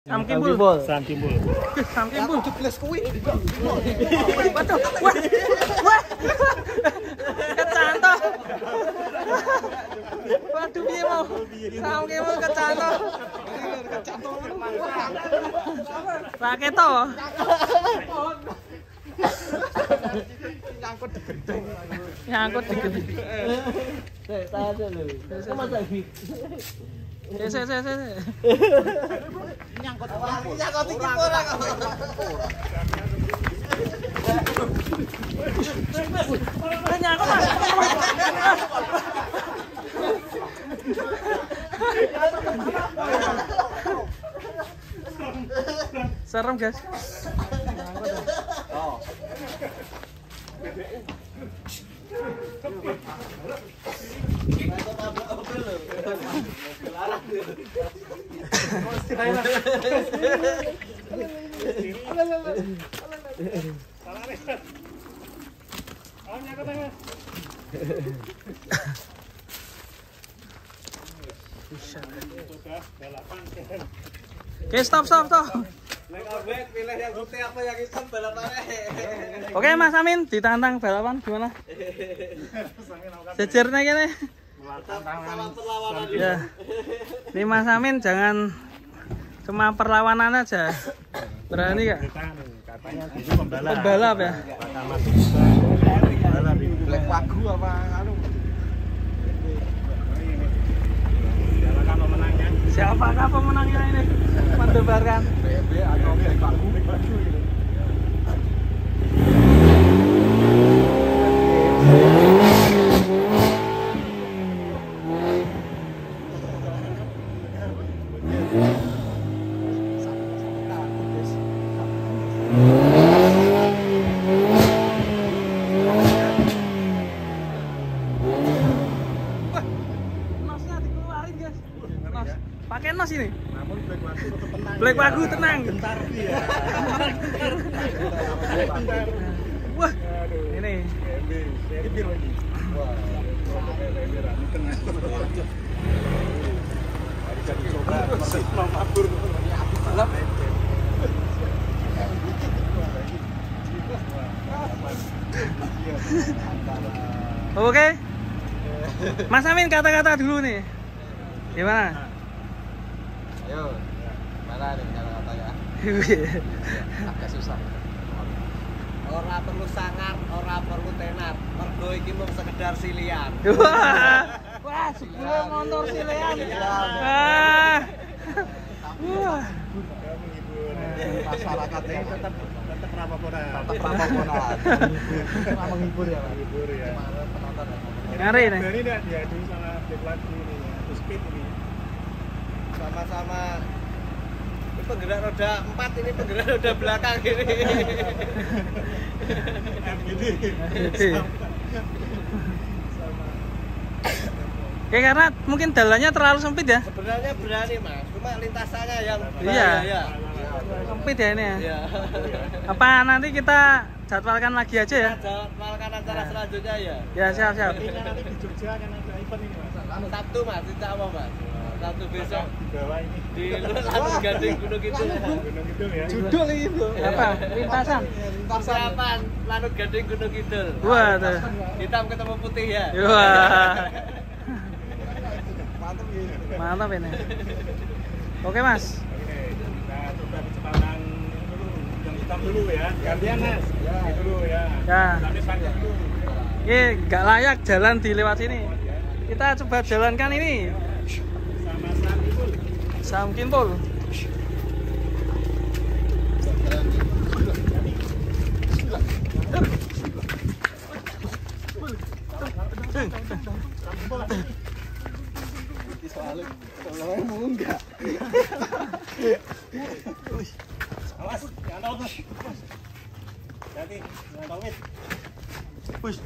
Sam Kimbul. Sam Kimbul. Sam Kimbul. Jebles kuwi. Waduh. Wah. Kecantok. Waduh piye mau? Sam Kimbul kecantok. Pakai to. Nyangkut di gedeng. Saya dulu. Sama lagi. Saya. Nyangkut iki ora kok. Nyangkut. Serem, guys. Oh. Oke, stop. Pilih yang putih apa yang hitam balapannya. Oke, Mas Amin ditantang balapan gimana? Sejernya gini. Perlawanan Ya. Ini Mas Amin jangan cuma perlawanan aja. Berani gak? Katanya dulu pembalap. Pembalap ya. Pertama pembalap ini. Black Wagu apa anu? Siapakah pemenangnya? Siapakah pemenangnya ini? Mendebarkan. BB atau Black Wagu? Nosnya dikeluarin, guys. Nos. Pakai nos ini. Namun Black Wagu tetap tenang. Black Wagu tenang. Bentar dia. Bentar. Wah, Aduh. ini. BB, seri biru ini. Wah, BB rame tengah. Hari jadi coba masih mau mabur. Balap. Oke. Mas Amin kata-kata dulu nih. Gimana? Ayo. Mana nih kata-katanya? Agak susah. Ora perlu sangar, ora perlu tenar. Mergo iki mung sekedar silian. Wah, sebelum motor silean. Wah. Masyarakat yang tetap raporan. menghibur ya, Pak. Menghibur ya. Penonton ya. Ngeri nih. Berani enggak diadu sama Black Wagu ini ya? Terus speed ini. Sama-sama ini penggerak roda 4, ini penggerak roda belakang ini. Ya karena mungkin jalannya terlalu sempit ya. Sebenarnya berani, Mas. Cuma lintasannya yang Iya. bahaya. Sempit ya ini ya. Iya. Apa nanti kita jadwalkan lagi aja ya? Jadwalkan acara selanjutnya ya. Ya, siap. Ini nanti di Jogja akan ada event ini, Mas. Sabtu, Mas, insya Allah, Mas. Sabtu besok Di bawah ini. di Lanut Gading Gunung Kidul. Gunung Kidul ya. Judul itu. Apa? Lintasan. Persiapan Lanut Gading Gunung Kidul. Wah, tuh. Hitam ketemu putih ya. Wah. Mantap ya. Mantap ini. Oke, Mas. Oke, kita coba kecepatan dulu. Yang hitam dulu ya. Gantian, Mas. Ini dulu ya. Ya. Tapi panjang dulu. Ini nggak layak jalan di lewat sini. Kita coba jalankan ini. Sama Sam Kimbul. Sam Kimbul. Soalnya mau enggak. Awas, jangan tahu Mas. Hati, jangan tahu Mas. Push.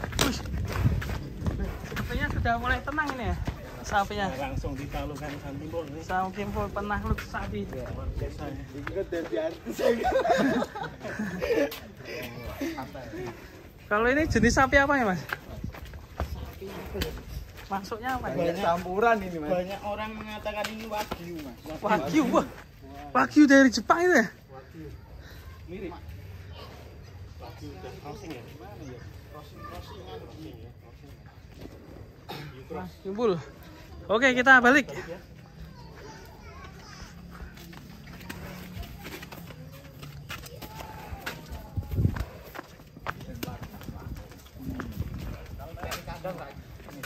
Sepertinya sudah mulai tenang ini ya. Sapinya. Langsung ditalukan Sam Kimbul nih. Sam Kimbul penakluk sapi. Ikut dari artis. Kalau ini jenis sapi apa ya, Mas? Masuknya apa ya? Banyak campuran ini, Mas. Banyak orang mengatakan ini wagyu, Mas. Wagyu, wah. Wagyu dari Jepang itu ya? Mirip. Wagyu dan crossing ya? Gimana ya? Crossing ya? Kumpul. Oke, kita balik.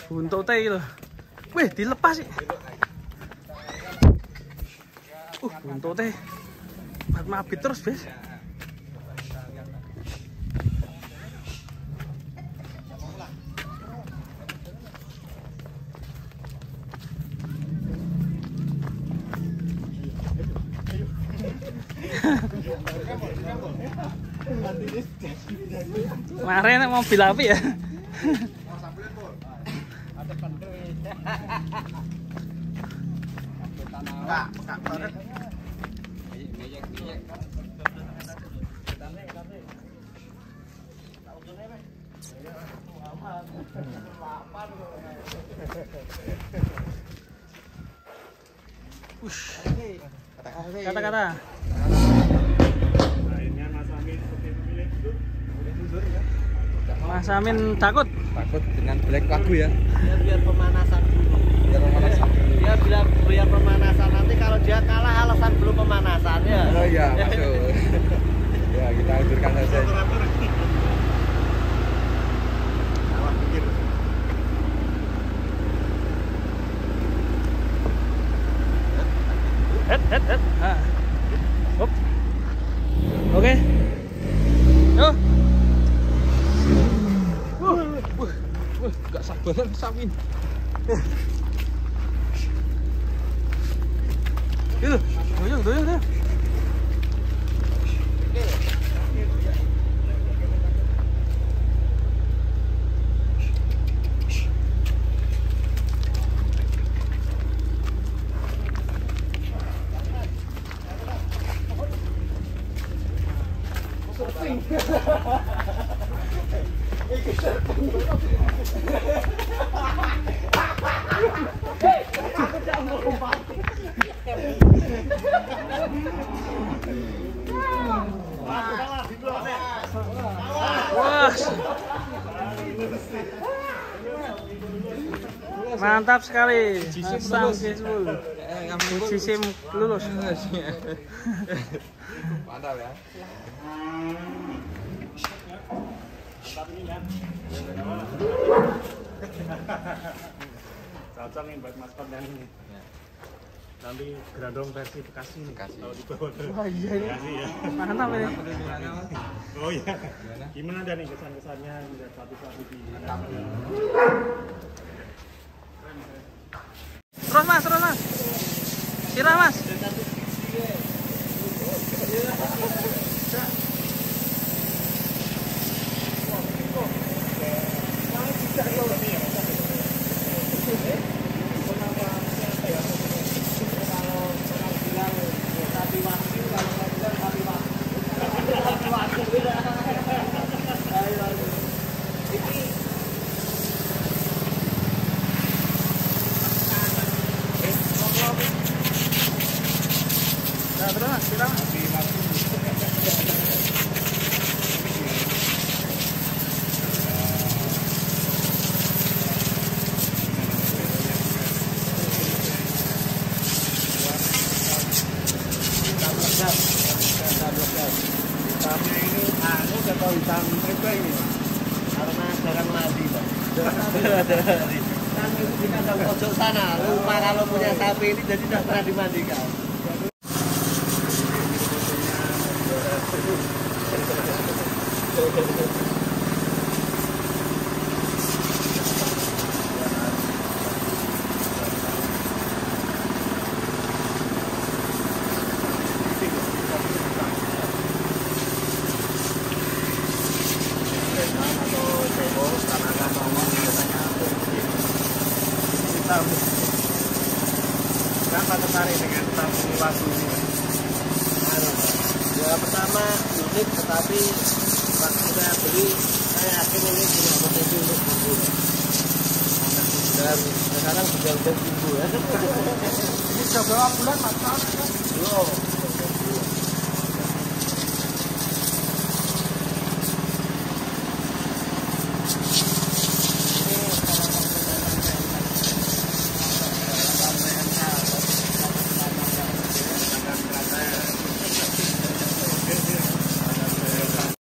Buntutnya gitu. Wih, dilepas sih. Buntutnya mabit terus, Bes. Kemarin mobil api ya. Kata-kata. Akhirnya Mas Amin seperti memilih mundur ya. Mas Amin takut dengan black Wagyu ya. Ya biar pemanasan dulu. Ya biar pemanasan, nanti kalau dia kalah alasan belum pemanasan ya. Oh iya, masuk. Ya, kita hancurkan saja. Salah pikir. Head. Hop. Oke. Yo. Gak sabaran Samin. Itu, doyong. Wah. Mantap sekali. Uji SIM lulus. Mantap ya. Cocok nih buat maskot yang ini. Nanti Grandong versi Bekasi nih. Kalau dibawa ke Wah, iya ini. Bekasi ya. Mantap ini. Oh iya. Gimana ada nih kesan-kesannya melihat satu-satu di Terus mas. Sirah mas. Nah, terus mas, sirah mas. Tapi ini udah hitam triple ini karena jarang mandi Pak. Kan di kandang pojok sana lupa kalau punya sapi ini jadi tidak pernah dimandikan. Kenapa tertarik dengan sapi Wagyu ini? Ya pertama unik, tetapi waktu saya beli saya yakin ini punya potensi untuk tumbuh. Dan sekarang sudah tumbuh ya. Ini sudah berapa bulan mas? Belum.